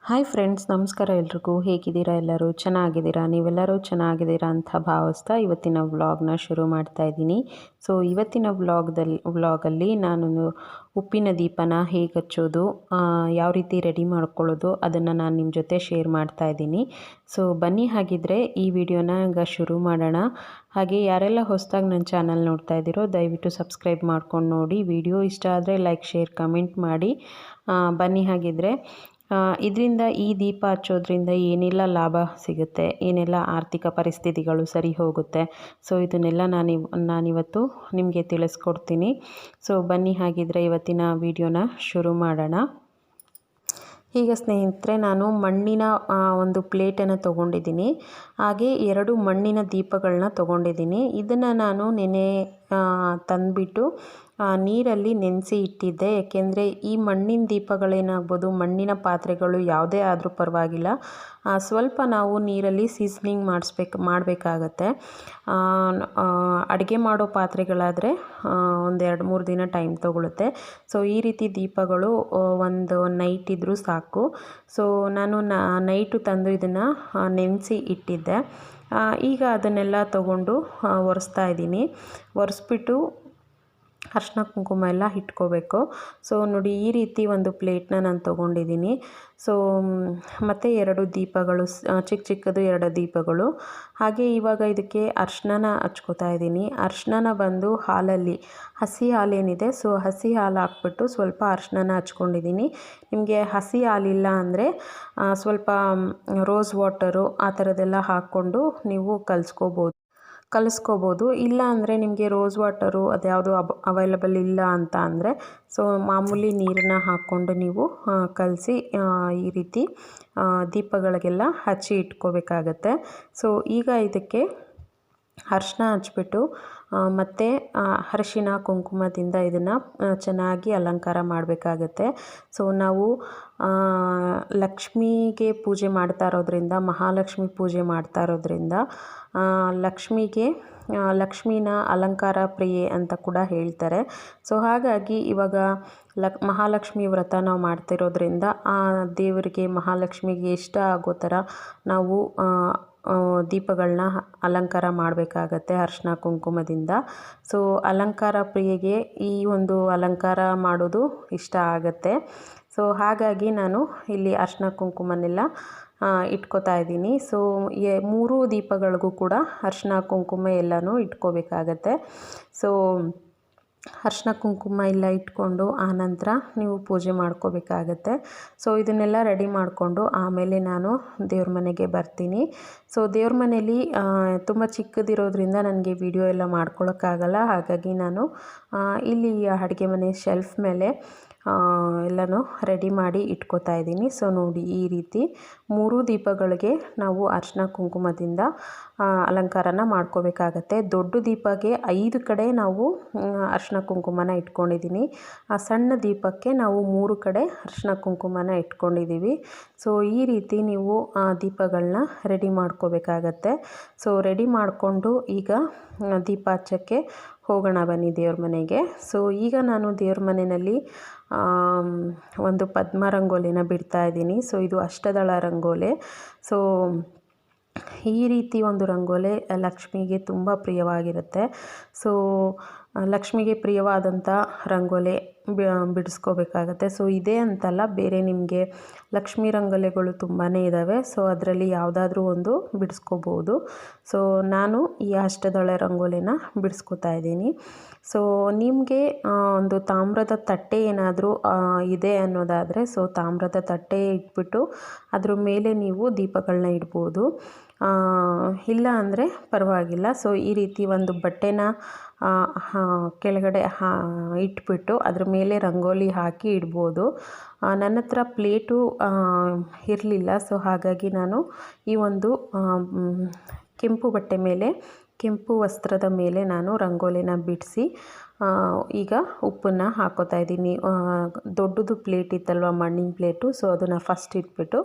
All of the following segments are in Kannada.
ಹಾಯ್ ಫ್ರೆಂಡ್ಸ್, ನಮಸ್ಕಾರ. ಎಲ್ರಿಗೂ ಹೇಗಿದ್ದೀರಾ? ಎಲ್ಲರೂ ಚೆನ್ನಾಗಿದ್ದೀರಾ? ನೀವೆಲ್ಲರೂ ಚೆನ್ನಾಗಿದ್ದೀರಾ ಅಂತ ಭಾವಿಸ್ತಾ ಇವತ್ತಿನ ವ್ಲಾಗ್ನ ಶುರು ಮಾಡ್ತಾ ಇದ್ದೀನಿ. ಸೊ ಇವತ್ತಿನ ವ್ಲಾಗಲ್ಲಿ ನಾನು ಉಪ್ಪಿನ ದೀಪನ ಹೇಗೆ ಹಚ್ಚೋದು, ಯಾವ ರೀತಿ ರೆಡಿ ಮಾಡ್ಕೊಳ್ಳೋದು, ಅದನ್ನು ನಾನು ನಿಮ್ಮ ಜೊತೆ ಶೇರ್ ಮಾಡ್ತಾ ಇದ್ದೀನಿ. ಸೊ ಬನ್ನಿ, ಹಾಗಿದ್ರೆ ಈ ವಿಡಿಯೋನ ಈಗ ಶುರು ಮಾಡೋಣ. ಹಾಗೆ ಯಾರೆಲ್ಲ ಹೊಸದಾಗಿ ನನ್ನ ಚಾನಲ್ ನೋಡ್ತಾ ಇದ್ದೀರೋ ದಯವಿಟ್ಟು ಸಬ್ಸ್ಕ್ರೈಬ್ ಮಾಡ್ಕೊಂಡು ನೋಡಿ. ವಿಡಿಯೋ ಇಷ್ಟ ಆದರೆ ಲೈಕ್, ಶೇರ್, ಕಮೆಂಟ್ ಮಾಡಿ. ಬನ್ನಿ, ಹಾಗಿದ್ರೆ ಇದರಿಂದ ಈ ದೀಪ ಹಚ್ಚೋದ್ರಿಂದ ಏನೆಲ್ಲ ಲಾಭ ಸಿಗುತ್ತೆ, ಏನೆಲ್ಲ ಆರ್ಥಿಕ ಪರಿಸ್ಥಿತಿಗಳು ಸರಿ ಹೋಗುತ್ತೆ, ಸೊ ಇದನ್ನೆಲ್ಲ ನಾನಿವತ್ತು ನಿಮಗೆ ತಿಳಿಸ್ಕೊಡ್ತೀನಿ. ಸೊ ಬನ್ನಿ, ಹಾಗಿದ್ರೆ ಇವತ್ತಿನ ವಿಡಿಯೋನ ಶುರು ಮಾಡೋಣ. ಈಗ ಸ್ನೇಹಿತರೆ, ನಾನು ಮಣ್ಣಿನ ಒಂದು ಪ್ಲೇಟನ್ನು ತೊಗೊಂಡಿದ್ದೀನಿ. ಹಾಗೆ 2 ಮಣ್ಣಿನ ದೀಪಗಳನ್ನ ತೊಗೊಂಡಿದ್ದೀನಿ. ಇದನ್ನು ನಾನು ನೆನೆ ತಂದುಬಿಟ್ಟು ನೀರಲ್ಲಿ ನೆನೆಸಿ ಇಟ್ಟಿದ್ದೆ. ಏಕೆಂದರೆ ಈ ಮಣ್ಣಿನ ದೀಪಗಳೇನಾಗ್ಬೋದು, ಮಣ್ಣಿನ ಪಾತ್ರೆಗಳು ಯಾವುದೇ ಆದರೂ ಪರವಾಗಿಲ್ಲ, ಸ್ವಲ್ಪ ನಾವು ನೀರಲ್ಲಿ ಸೀಸನಿಂಗ್ ಮಾಡಬೇಕಾಗತ್ತೆ. ಅಡುಗೆ ಮಾಡೋ ಪಾತ್ರೆಗಳಾದರೆ ಒಂದು 2-3 ದಿನ ಟೈಮ್ ತೊಗೊಳುತ್ತೆ. ಸೊ ಈ ರೀತಿ ದೀಪಗಳು ಒಂದು ನೈಟ್ ಇದ್ದರೂ ಸಾಕು. ಸೊ ನಾನು ನೈಟು ತಂದು ಇದನ್ನು ನೆನೆಸಿ ಇಟ್ಟಿದ್ದೆ. ಈಗ ಅದನ್ನೆಲ್ಲ ತೊಗೊಂಡು ಒರೆಸ್ತಾ ಇದ್ದೀನಿ. ಒರೆಸ್ಬಿಟ್ಟು ಅರಿಶಿನ ಕುಂಕುಮ ಎಲ್ಲ ಇಟ್ಕೋಬೇಕು. ಸೊ ನೋಡಿ, ಈ ರೀತಿ ಒಂದು ಪ್ಲೇಟ್ನ ನಾನು ತೊಗೊಂಡಿದ್ದೀನಿ. ಸೊ ಮತ್ತು 2 ದೀಪಗಳು, ಚಿಕ್ಕದು 2 ದೀಪಗಳು. ಹಾಗೆ ಇವಾಗ ಇದಕ್ಕೆ ಅರಿಶಿನ ಹಚ್ಕೋತಾ ಇದ್ದೀನಿ. ಅರಿಶಿನ ಬಂದು ಹಾಲಲ್ಲಿ, ಹಸಿ ಹಾಲೇನಿದೆ, ಸೊ ಹಸಿ ಹಾಲು ಹಾಕ್ಬಿಟ್ಟು ಸ್ವಲ್ಪ ಅರಿಶಿನ ಹಚ್ಕೊಂಡಿದ್ದೀನಿ. ನಿಮಗೆ ಹಸಿ ಹಾಲಿಲ್ಲ ಅಂದರೆ ಸ್ವಲ್ಪ ರೋಸ್ ವಾಟರು ಆ ಥರದ್ದೆಲ್ಲ ಹಾಕ್ಕೊಂಡು ನೀವು ಕಲಿಸ್ಕೋಬೋದು. ಇಲ್ಲ ಅಂದರೆ ನಿಮಗೆ ರೋಸ್ ವಾಟರು ಅದ್ಯಾವುದು ಅವೈಲಬಲ್ ಇಲ್ಲ ಅಂತ ಅಂದರೆ ಸೊ ಮಾಮೂಲಿ ನೀರನ್ನ ಹಾಕ್ಕೊಂಡು ನೀವು ಕಲಸಿ ಈ ರೀತಿ ದೀಪಗಳಿಗೆಲ್ಲ ಹಚ್ಚಿ ಇಟ್ಕೋಬೇಕಾಗತ್ತೆ. ಸೊ ಈಗ ಇದಕ್ಕೆ ಅರಿಶಿನ ಹಚ್ಬಿಟ್ಟು ಮತ್ತು ಅರಿಶಿನ ಕುಂಕುಮದಿಂದ ಇದನ್ನು ಚೆನ್ನಾಗಿ ಅಲಂಕಾರ ಮಾಡಬೇಕಾಗತ್ತೆ. ಸೊ ನಾವು ಲಕ್ಷ್ಮಿಗೆ ಪೂಜೆ ಮಾಡ್ತಾ ಇರೋದ್ರಿಂದ, ಮಹಾಲಕ್ಷ್ಮಿ ಪೂಜೆ ಮಾಡ್ತಾ ಇರೋದ್ರಿಂದ ಲಕ್ಷ್ಮಿನ ಅಲಂಕಾರ ಪ್ರಿಯೆ ಅಂತ ಕೂಡ ಹೇಳ್ತಾರೆ. ಸೊ ಹಾಗಾಗಿ ಇವಾಗ ಮಹಾಲಕ್ಷ್ಮಿ ವ್ರತ ನಾವು ಮಾಡ್ತಿರೋದ್ರಿಂದ ಆ ದೇವರಿಗೆ, ಮಹಾಲಕ್ಷ್ಮಿಗೆ ಇಷ್ಟ ಆಗೋ ಥರ ನಾವು ದೀಪಗಳನ್ನ ಅಲಂಕಾರ ಮಾಡಬೇಕಾಗತ್ತೆ ಅರಿಶಿನ ಕುಂಕುಮದಿಂದ. ಸೊ ಅಲಂಕಾರ ಪ್ರಿಯೆಗೆ ಈ ಒಂದು ಅಲಂಕಾರ ಮಾಡೋದು ಇಷ್ಟ ಆಗತ್ತೆ. ಸೊ ಹಾಗಾಗಿ ನಾನು ಇಲ್ಲಿ ಅರಿಶಿನ ಕುಂಕುಮನೆಲ್ಲ ಇಟ್ಕೋತಾ ಇದ್ದೀನಿ. ಸೊ 3 ದೀಪಗಳಿಗೂ ಕೂಡ ಅರಿಶಿನ ಕುಂಕುಮ ಎಲ್ಲನೂ ಇಟ್ಕೋಬೇಕಾಗತ್ತೆ. ಸೊ ಅರಿಶಿನ ಕುಂಕುಮ ಎಲ್ಲ ಇಟ್ಕೊಂಡು ಆನಂತರ ನೀವು ಪೂಜೆ ಮಾಡ್ಕೋಬೇಕಾಗತ್ತೆ. ಸೊ ಇದನ್ನೆಲ್ಲ ರೆಡಿ ಮಾಡಿಕೊಂಡು ಆಮೇಲೆ ನಾನು ದೇವ್ರ ಮನೆಗೆ ಬರ್ತೀನಿ. ಸೊ ದೇವ್ರ ಮನೇಲಿ ತುಂಬ ಚಿಕ್ಕದಿರೋದ್ರಿಂದ ನನಗೆ ವಿಡಿಯೋ ಎಲ್ಲ ಮಾಡ್ಕೊಳ್ಳೋಕ್ಕಾಗಲ್ಲ. ಹಾಗಾಗಿ ನಾನು ಇಲ್ಲಿ ಅಡುಗೆ ಮನೆ ಶೆಲ್ಫ್ ಮೇಲೆ ಎಲ್ಲನೂ ರೆಡಿ ಮಾಡಿ ಇಟ್ಕೋತಾ ಇದ್ದೀನಿ. ಸೊ ನೋಡಿ, ಈ ರೀತಿ 3 ದೀಪಗಳಿಗೆ ನಾವು ಅರಿಶಿನ ಕುಂಕುಮದಿಂದ ಅಲಂಕಾರನ ಮಾಡ್ಕೋಬೇಕಾಗತ್ತೆ. ದೊಡ್ಡ ದೀಪಕ್ಕೆ 5 ಕಡೆ ನಾವು ಅರಿಶಿನ ಕುಂಕುಮನ ಇಟ್ಕೊಂಡಿದ್ದೀನಿ. ಆ ಸಣ್ಣ ದೀಪಕ್ಕೆ ನಾವು 3 ಕಡೆ ಅರಿಶಿನ ಕುಂಕುಮನ ಇಟ್ಕೊಂಡಿದ್ದೀವಿ. ಸೊ ಈ ರೀತಿ ನೀವು ದೀಪಗಳನ್ನ ರೆಡಿ ಮಾಡ್ಕೋಬೇಕಾಗತ್ತೆ. ಸೊ ರೆಡಿ ಮಾಡಿಕೊಂಡು ಈಗ ದೀಪ ಹಚ್ಚೋಕ್ಕೆ ಹೋಗೋಣ ಬನ್ನಿ ದೇವ್ರ ಮನೆಗೆ. ಸೊ ಈಗ ನಾನು ದೇವ್ರ ಮನೆಯಲ್ಲಿ ಒಂದು ಪದ್ಮ ರಂಗೋಲಿನ ಬಿಡ್ತಾ ಇದ್ದೀನಿ. ಸೊ ಇದು ಅಷ್ಟದಳ ರಂಗೋಲೆ. ಸೊ ಈ ರೀತಿ ಒಂದು ರಂಗೋಲೆ ಲಕ್ಷ್ಮಿಗೆ ತುಂಬ ಪ್ರಿಯವಾಗಿರುತ್ತೆ. ಸೊ ಲಕ್ಷ್ಮಿಗೆ ಪ್ರಿಯವಾದಂಥ ರಂಗೋಲೆ ಬಿಡಿಸ್ಕೋಬೇಕಾಗತ್ತೆ. ಸೊ ಇದೇ ಅಂತಲ್ಲ, ಬೇರೆ ನಿಮಗೆ ಲಕ್ಷ್ಮಿ ರಂಗೋಲೆಗಳು ತುಂಬಾ ಇದ್ದಾವೆ. ಸೊ ಅದರಲ್ಲಿ ಯಾವುದಾದ್ರೂ ಒಂದು ಬಿಡಿಸ್ಕೋಬೋದು. ಸೊ ನಾನು ಈ ಅಷ್ಟದಳ ರಂಗೋಲಿನ ಬಿಡಿಸ್ಕೋತಾ ಇದ್ದೀನಿ. ಸೊ ನಿಮಗೆ ಒಂದು ತಾಮ್ರದ ತಟ್ಟೆ ಏನಾದರೂ ಇದೆ ಅನ್ನೋದಾದರೆ, ಸೊ ತಾಮ್ರದ ತಟ್ಟೆ ಇಟ್ಬಿಟ್ಟು ಅದ್ರ ಮೇಲೆ ನೀವು ದೀಪಗಳನ್ನ ಇಡ್ಬೋದು. ಇಲ್ಲ ಅಂದರೆ ಪರವಾಗಿಲ್ಲ. ಸೊ ಈ ರೀತಿ ಒಂದು ಬಟ್ಟೆನ ಕೆಳಗಡೆ ಇಟ್ಬಿಟ್ಟು ಅದ್ರ ಮೇಲೆ ರಂಗೋಲಿ ಹಾಕಿ ಇಡ್ಬೋದು. ನನ್ನ ಹತ್ರ ಪ್ಲೇಟು ಇರಲಿಲ್ಲ. ಸೊ ಹಾಗಾಗಿ ನಾನು ಈ ಒಂದು ಕೆಂಪು ಬಟ್ಟೆ ಮೇಲೆ, ಕೆಂಪು ವಸ್ತ್ರದ ಮೇಲೆ ನಾನು ರಂಗೋಲಿನ ಬಿಡಿಸಿ ಈಗ ಉಪ್ಪನ್ನು ಹಾಕ್ಕೋತಾ ಇದ್ದೀನಿ. ದೊಡ್ಡದು ಪ್ಲೇಟ್ ಇತ್ತಲ್ವ, ಮಣ್ಣಿನ ಪ್ಲೇಟು, ಸೊ ಅದನ್ನು ಫಸ್ಟ್ ಇಟ್ಬಿಟ್ಟು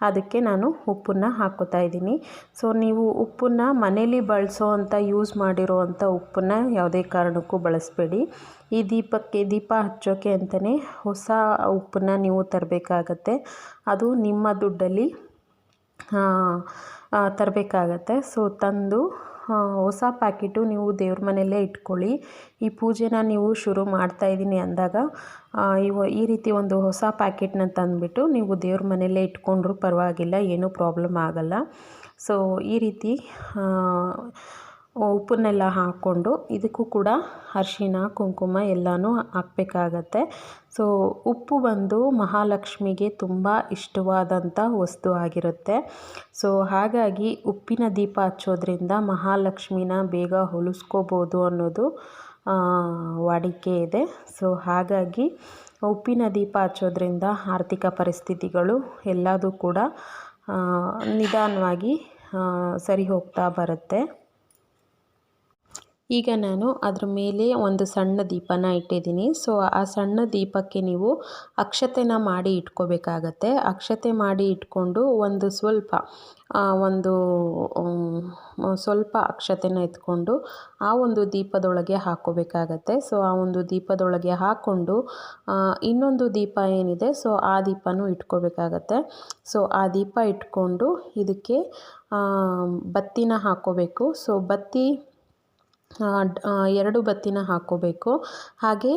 ಅದಕ್ಕೆ ನಾನು ಉಪ್ಪನ್ನು ಹಾಕ್ಕೋತಾ ಇದ್ದೀನಿ. ಸೊ ನೀವು ಉಪ್ಪನ್ನು ಮನೇಲಿ ಬಳಸೋ ಅಂಥ ಯೂಸ್ ಮಾಡಿರೋ ಅಂಥ ಉಪ್ಪನ್ನು ಯಾವುದೇ ಕಾರಣಕ್ಕೂ ಬಳಸಬೇಡಿ. ಈ ದೀಪ ಹಚ್ಚೋಕ್ಕೆ ಅಂತಲೇ ಹೊಸ ಉಪ್ಪನ್ನು ನೀವು ತರಬೇಕಾಗತ್ತೆ. ಅದು ನಿಮ್ಮ ದುಡ್ಡಲ್ಲಿ ತರಬೇಕಾಗತ್ತೆ. ಸೊ ತಂದು ಹೊಸ ಪ್ಯಾಕೆಟು ನೀವು ದೇವ್ರ ಮನೆಯಲ್ಲೇ ಇಟ್ಕೊಳ್ಳಿ. ಈ ಪೂಜೆನ ನೀವು ಶುರು ಮಾಡ್ತಾಯಿದ್ದೀನಿ ಅಂದಾಗ ಈ ರೀತಿ ಒಂದು ಹೊಸ ಪ್ಯಾಕೆಟ್ನ ತಂದುಬಿಟ್ಟು ನೀವು ದೇವ್ರ ಮನೆಯಲ್ಲೇ ಇಟ್ಕೊಂಡ್ರೂ ಪರವಾಗಿಲ್ಲ, ಏನೂ ಪ್ರಾಬ್ಲಮ್ ಆಗಲ್ಲ. ಸೊ ಈ ರೀತಿ ಉಪ್ಪನ್ನೆಲ್ಲ ಹಾಕ್ಕೊಂಡು ಇದಕ್ಕೂ ಕೂಡ ಅರಿಶಿನ ಕುಂಕುಮ ಎಲ್ಲನೂ ಹಾಕಬೇಕಾಗತ್ತೆ. ಸೊ ಉಪ್ಪು ಬಂದು ಮಹಾಲಕ್ಷ್ಮಿಗೆ ತುಂಬ ಇಷ್ಟವಾದಂಥ ವಸ್ತು ಆಗಿರುತ್ತೆ. ಸೊ ಹಾಗಾಗಿ ಉಪ್ಪಿನ ದೀಪ ಹಚ್ಚೋದ್ರಿಂದ ಮಹಾಲಕ್ಷ್ಮಿನ ಬೇಗ ಹೊಲಿಸ್ಕೋಬೋದು ಅನ್ನೋದು ವಾಡಿಕೆ ಇದೆ. ಸೊ ಹಾಗಾಗಿ ಉಪ್ಪಿನ ದೀಪ ಹಚ್ಚೋದ್ರಿಂದ ಆರ್ಥಿಕ ಪರಿಸ್ಥಿತಿಗಳು ಎಲ್ಲದೂ ಕೂಡ ನಿಧಾನವಾಗಿ ಸರಿ ಹೋಗ್ತಾ ಬರುತ್ತೆ. ಈಗ ನಾನು ಅದ್ರ ಮೇಲೆ ಒಂದು ಸಣ್ಣ ದೀಪನ ಇಟ್ಟಿದ್ದೀನಿ. ಸೊ ಆ ಸಣ್ಣ ದೀಪಕ್ಕೆ ನೀವು ಅಕ್ಷತೆನ ಮಾಡಿ ಇಟ್ಕೋಬೇಕಾಗತ್ತೆ. ಅಕ್ಷತೆ ಮಾಡಿ ಇಟ್ಕೊಂಡು ಸ್ವಲ್ಪ ಅಕ್ಷತೆನ ಎತ್ಕೊಂಡು ಆ ಒಂದು ದೀಪದೊಳಗೆ ಹಾಕ್ಕೋಬೇಕಾಗತ್ತೆ. ಸೊ ಆ ಒಂದು ದೀಪದೊಳಗೆ ಹಾಕ್ಕೊಂಡು ಇನ್ನೊಂದು ದೀಪ ಏನಿದೆ, ಸೊ ಆ ದೀಪನೂ ಇಟ್ಕೋಬೇಕಾಗತ್ತೆ. ಸೊ ಆ ದೀಪ ಇಟ್ಕೊಂಡು ಇದಕ್ಕೆ ಬತ್ತಿನ ಹಾಕ್ಕೋಬೇಕು. ಸೊ ಬತ್ತಿ 2 ಬತ್ತಿನ ಹಾಕ್ಕೋಬೇಕು. ಹಾಗೆ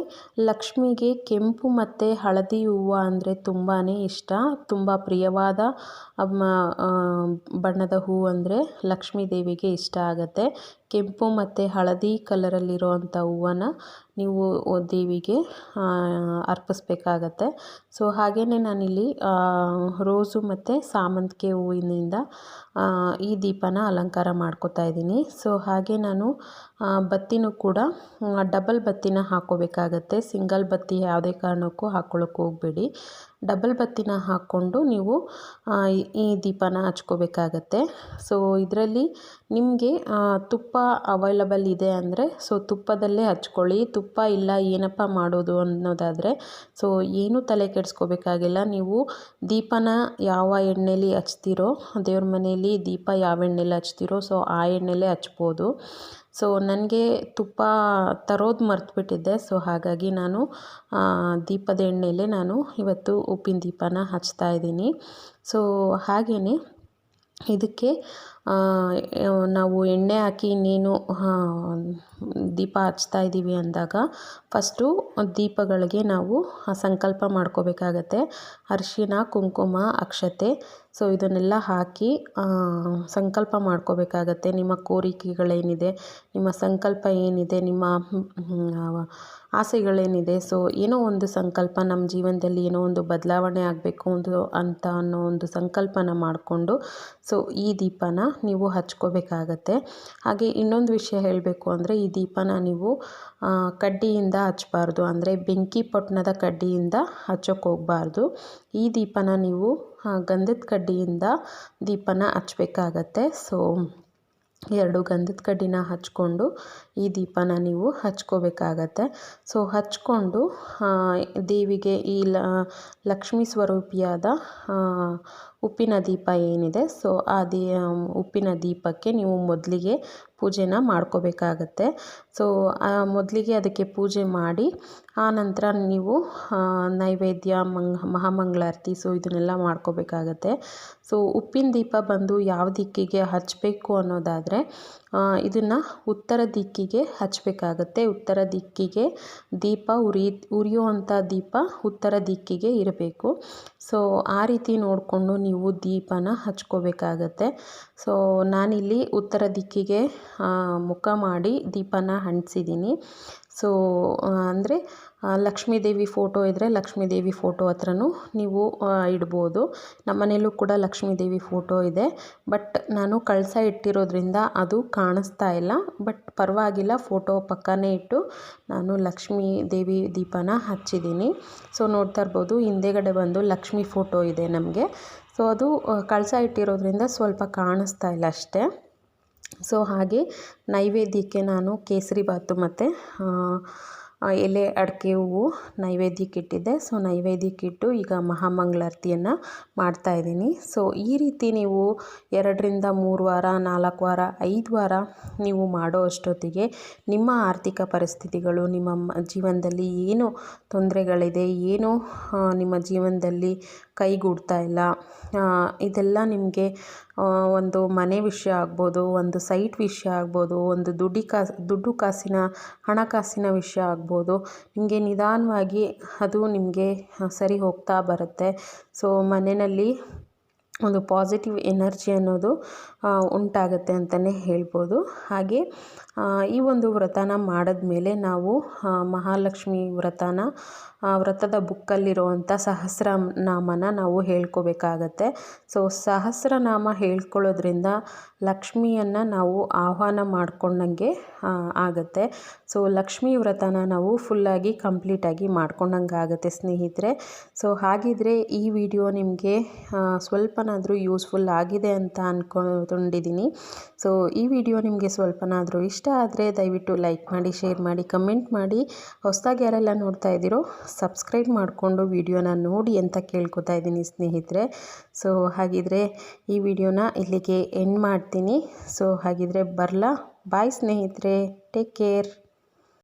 ಲಕ್ಷ್ಮಿಗೆ ಕೆಂಪು ಮತ್ತು ಹಳದಿ ಹೂವು ಅಂದರೆ ತುಂಬಾ ಇಷ್ಟ. ತುಂಬ ಪ್ರಿಯವಾದ ಬಣ್ಣದ ಹೂವು ಅಂದರೆ ಲಕ್ಷ್ಮೀ ದೇವಿಗೆ ಇಷ್ಟ ಆಗುತ್ತೆ. ಕೆಂಪು ಮತ್ತು ಹಳದಿ ಕಲರಲ್ಲಿರುವಂಥ ಹೂವನ್ನು ನೀವು ದೇವಿಗೆ ಅರ್ಪಿಸ್ಬೇಕಾಗತ್ತೆ. ಸೊ ಹಾಗೆಯೇ ನಾನಿಲ್ಲಿ ರೋಸು ಮತ್ತು ಸಾಮಂತಿಗೆ ಹೂವಿನಿಂದ ಈ ದೀಪನ ಅಲಂಕಾರ ಮಾಡ್ಕೋತಾ ಇದ್ದೀನಿ. ಸೊ ಹಾಗೆ ನಾನು ಬತ್ತಿನೂ ಕೂಡ ಡಬಲ್ ಬತ್ತಿನ ಹಾಕ್ಕೋಬೇಕಾಗತ್ತೆ. ಸಿಂಗಲ್ ಬತ್ತಿ ಯಾವುದೇ ಕಾರಣಕ್ಕೂ ಹಾಕ್ಕೊಳ್ಳೋಕೆ ಹೋಗಬೇಡಿ. ಡಬಲ್ ಬತ್ತಿನ ಹಾಕ್ಕೊಂಡು ನೀವು ಈ ದೀಪನ ಹಚ್ಕೋಬೇಕಾಗತ್ತೆ. ಸೊ ಇದರಲ್ಲಿ ನಿಮಗೆ ತುಪ್ಪ ಅವೈಲಬಲ್ ಇದೆ ಅಂದರೆ ಸೊ ತುಪ್ಪದಲ್ಲೇ ಹಚ್ಕೊಳ್ಳಿ. ತುಪ್ಪ ಇಲ್ಲ ಏನಪ್ಪ ಮಾಡೋದು ಅನ್ನೋದಾದರೆ ಸೊ ಏನೂ ತಲೆ ಕೆಡಿಸ್ಕೋಬೇಕಾಗಿಲ್ಲ. ನೀವು ದೀಪನ ಯಾವ ಎಣ್ಣೆಲಿ ಹಚ್ತೀರೋ, ದೇವ್ರ ಮನೆಯಲ್ಲಿ ದೀಪ ಯಾವ ಎಣ್ಣೆಲಿ ಹಚ್ತೀರೋ ಸೊ ಆ ಎಣ್ಣೆಲೇ ಹಚ್ಬೋದು. ಸೊ ನನಗೆ ತುಪ್ಪ ತರೋದು ಮರ್ತುಬಿಟ್ಟಿದ್ದೆ. ಸೊ ಹಾಗಾಗಿ ನಾನು ದೀಪದ ಎಣ್ಣೆಲೇ ನಾನು ಇವತ್ತು ಉಪ್ಪಿನ ದೀಪನ ಹಚ್ತಾ ಇದ್ದೀನಿ. ಸೊ ಹಾಗೆಯೇ ಇದಕ್ಕೆ ನಾವು ಎಣ್ಣೆ ಹಾಕಿ ಇನ್ನೇನು ದೀಪ ಹಚ್ತಾ ಇದ್ದೀವಿ ಅಂದಾಗ ಫಸ್ಟು ದೀಪಗಳಿಗೆ ನಾವು ಸಂಕಲ್ಪ ಮಾಡ್ಕೋಬೇಕಾಗತ್ತೆ. ಅರಿಶಿನ ಕುಂಕುಮ ಅಕ್ಷತೆ ಸೊ ಇದನ್ನೆಲ್ಲ ಹಾಕಿ ಸಂಕಲ್ಪ ಮಾಡ್ಕೋಬೇಕಾಗತ್ತೆ. ನಿಮ್ಮ ಕೋರಿಕೆಗಳೇನಿದೆ, ನಿಮ್ಮ ಸಂಕಲ್ಪ ಏನಿದೆ, ನಿಮ್ಮ ಆಸೆಗಳೇನಿದೆ, ಸೊ ಏನೋ ಒಂದು ಸಂಕಲ್ಪ, ನಮ್ಮ ಜೀವನದಲ್ಲಿ ಏನೋ ಒಂದು ಬದಲಾವಣೆ ಆಗಬೇಕು ಅನ್ನೋ ಒಂದು ಸಂಕಲ್ಪನ ಮಾಡಿಕೊಂಡು ಸೊ ಈ ದೀಪನ ನೀವು ಹಚ್ಕೋಬೇಕಾಗತ್ತೆ. ಹಾಗೆ ಇನ್ನೊಂದು ವಿಷಯ ಹೇಳಬೇಕು ಅಂದರೆ ಈ ದೀಪನ ನೀವು ಕಡ್ಡಿಯಿಂದ ಹಚ್ಚಬಾರ್ದು, ಅಂದರೆ ಬೆಂಕಿ ಪೊಟ್ಟಣದ ಕಡ್ಡಿಯಿಂದ ಹಚ್ಚೋಕೆ ಹೋಗಬಾರ್ದು. ಈ ದೀಪನ ನೀವು ಗಂಧದ ಕಡ್ಡಿಯಿಂದ ದೀಪನ ಹಚ್ಚಬೇಕಾಗತ್ತೆ. ಸೊ 2 ಗಂಧದ ಕಡ್ಡಿನ ಹಚ್ಕೊಂಡು ಈ ದೀಪನ ನೀವು ಹಚ್ಕೋಬೇಕಾಗತ್ತೆ. ಸೊ ಹಚ್ಕೊಂಡು ದೇವಿಗೆ ಈ ಲಕ್ಷ್ಮೀ ಸ್ವರೂಪಿಯಾದ ಉಪ್ಪಿನ ದೀಪ ಏನಿದೆ ಸೊ ಆ ಉಪ್ಪಿನ ದೀಪಕ್ಕೆ ನೀವು ಮೊದಲಿಗೆ ಪೂಜೆನ ಮಾಡ್ಕೋಬೇಕಾಗತ್ತೆ. ಸೊ ಮೊದಲಿಗೆ ಅದಕ್ಕೆ ಪೂಜೆ ಮಾಡಿ ಆನಂತರ ನೀವು ನೈವೇದ್ಯ ಮಹಾಮಂಗಳಾರತಿ ಸೊ ಇದನ್ನೆಲ್ಲ ಮಾಡ್ಕೋಬೇಕಾಗತ್ತೆ. ಸೊ ಉಪ್ಪಿನ ದೀಪ ಬಂದು ಯಾವ ದಿಕ್ಕಿಗೆ ಹಚ್ಚಬೇಕು ಅನ್ನೋದಾದರೆ ಇದನ್ನು ಉತ್ತರ ದಿಕ್ಕಿಗೆ ಹಚ್ಚಬೇಕಾಗತ್ತೆ. ಉತ್ತರ ದಿಕ್ಕಿಗೆ ದೀಪ ಉರಿಯುವಂಥ ದೀಪ ಉತ್ತರ ದಿಕ್ಕಿಗೆ ಇರಬೇಕು. ಸೊ ಆ ರೀತಿ ನೋಡಿಕೊಂಡು ನೀವು ದೀಪನ ಹಚ್ಕೋಬೇಕಾಗತ್ತೆ. ಸೊ ನಾನಿಲ್ಲಿ ಉತ್ತರ ದಿಕ್ಕಿಗೆ ಮುಖ ಮಾಡಿ ದೀಪನ ಅಂಟಿಸಿದ್ದೀನಿ. ಸೊ ಅಂದರೆ ಲಕ್ಷ್ಮೀದೇವಿ ಫೋಟೋ ಇದ್ದರೆ ಲಕ್ಷ್ಮೀದೇವಿ ಫೋಟೋ ಹತ್ರನೂ ನೀವು ಇಡ್ಬೋದು. ನಮ್ಮ ಮನೆಯಲ್ಲೂ ಕೂಡ ಲಕ್ಷ್ಮೀದೇವಿ ಫೋಟೋ ಇದೆ. ಬಟ್ ನಾನು ಕಳಸ ಇಟ್ಟಿರೋದ್ರಿಂದ ಅದು ಕಾಣಿಸ್ತಾ ಇಲ್ಲ. ಬಟ್ ಪರವಾಗಿಲ್ಲ, ಫೋಟೋ ಪಕ್ಕನೇ ಇಟ್ಟು ನಾನು ಲಕ್ಷ್ಮೀ ದೇವಿ ದೀಪನ ಹಚ್ಚಿದ್ದೀನಿ. ಸೊ ನೋಡ್ತಾ ಇರ್ಬೋದು, ಹಿಂದೆಗಡೆ ಬಂದು ಲಕ್ಷ್ಮೀ ಫೋಟೋ ಇದೆ ನಮಗೆ. ಸೊ ಅದು ಕಳಸ ಇಟ್ಟಿರೋದ್ರಿಂದ ಸ್ವಲ್ಪ ಕಾಣಿಸ್ತಾ ಇಲ್ಲ ಅಷ್ಟೇ. ಸೊ ಹಾಗೆ ನೈವೇದ್ಯಕ್ಕೆ ನಾನು ಕೇಸರಿಬಾತು ಮತ್ತು ಎಲೆ ಅಡಿಕೆ ಹೂವು ನೈವೇದ್ಯಕ್ಕೆ ಇಟ್ಟಿದ್ದೆ. ಸೊ ನೈವೇದ್ಯಕ್ಕಿಟ್ಟು ಈಗ ಮಹಾಮಂಗಳಾರತಿಯನ್ನು ಮಾಡ್ತಾಯಿದ್ದೀನಿ. ಸೊ ಈ ರೀತಿ ನೀವು 2ರಿಂದ 3 ವಾರ, 4 ವಾರ, 5 ವಾರ ನೀವು ಮಾಡೋ ಅಷ್ಟೊತ್ತಿಗೆ ನಿಮ್ಮ ಆರ್ಥಿಕ ಪರಿಸ್ಥಿತಿಗಳು, ನಿಮ್ಮ ಜೀವನದಲ್ಲಿ ಏನು ತೊಂದರೆಗಳಿದೆ, ಏನು ನಿಮ್ಮ ಜೀವನದಲ್ಲಿ ಕೈಗೂಡ್ತಾ ಇಲ್ಲ, ಇದೆಲ್ಲ ನಿಮಗೆ ಒಂದು ಮನೆ ವಿಷಯ ಆಗ್ಬೋದು, ಒಂದು ಸೈಟ್ ವಿಷಯ ಆಗ್ಬೋದು, ಒಂದು ದುಡ್ಡು ಕಾಸಿನ ಹಣಕಾಸಿನ ವಿಷಯ ಆಗ್ಬೋದು, ನಿಮಗೆ ನಿಧಾನವಾಗಿ ಅದು ನಿಮಗೆ ಸರಿ ಹೋಗ್ತಾ ಬರುತ್ತೆ. ಸೊ ಮನೆಯಲ್ಲಿ ಒಂದು ಪಾಸಿಟಿವ್ ಎನರ್ಜಿ ಅನ್ನೋದು ಉಂಟಾಗುತ್ತೆ ಅಂತಲೇ ಹೇಳ್ಬೋದು. ಹಾಗೆ ಈ ಒಂದು ವ್ರತನ ಮಾಡಿದ್ಮೇಲೆ ನಾವು ಮಹಾಲಕ್ಷ್ಮಿ ವ್ರತದ ಬುಕ್ಕಲ್ಲಿರುವಂಥ ಸಹಸ್ರನಾಮನ ನಾವು ಹೇಳ್ಕೋಬೇಕಾಗತ್ತೆ. ಸೊ ಸಹಸ್ರನಾಮ ಹೇಳ್ಕೊಳ್ಳೋದ್ರಿಂದ ಲಕ್ಷ್ಮಿಯನ್ನು ನಾವು ಆಹ್ವಾನ ಮಾಡ್ಕೊಂಡಂಗೆ ಆಗುತ್ತೆ. ಸೊ ಲಕ್ಷ್ಮೀ ವ್ರತನ ನಾವು ಫುಲ್ಲಾಗಿ ಕಂಪ್ಲೀಟಾಗಿ ಮಾಡ್ಕೊಂಡಂಗೆ ಆಗುತ್ತೆ ಸ್ನೇಹಿತರೆ. ಸೊ ಹಾಗಿದ್ರೆ ಈ ವಿಡಿಯೋ ನಿಮಗೆ ಸ್ವಲ್ಪನಾದರೂ ಯೂಸ್ಫುಲ್ ಆಗಿದೆ ಅಂತ ಅಂದ್ಕೊಂಡಿದ್ದೀನಿ. ಸೊ ಈ ವಿಡಿಯೋ ನಿಮಗೆ ಸ್ವಲ್ಪನಾದರೂ ಇಷ್ಟ ಆದರೆ ದಯವಿಟ್ಟು ಲೈಕ್ ಮಾಡಿ, ಶೇರ್ ಮಾಡಿ, ಕಮೆಂಟ್ ಮಾಡಿ. ಹೊಸದಾಗಿ ಯಾರೆಲ್ಲ ನೋಡ್ತಾ ಇದ್ದೀರೋ ಸಬ್ಸ್ಕ್ರೈಬ್ ಮಾಡಿಕೊಂಡು ವಿಡಿಯೋನ ನೋಡಿ ಅಂತ ಕೇಳ್ಕೊತಾ ಇದ್ದೀನಿ ಸ್ನೇಹಿತರೆ. ಸೊ ಹಾಗಿದ್ರೆ ಈ ವಿಡಿಯೋನ ಇಲ್ಲಿಗೆ ಎಂಡ್ ಮಾಡ್ತೀನಿ. ಸೊ ಹಾಗಿದ್ರೆ ಬರಲಾ? ಬಾಯ್ ಸ್ನೇಹಿತರೆ, ಟೇಕ್ ಕೇರ್.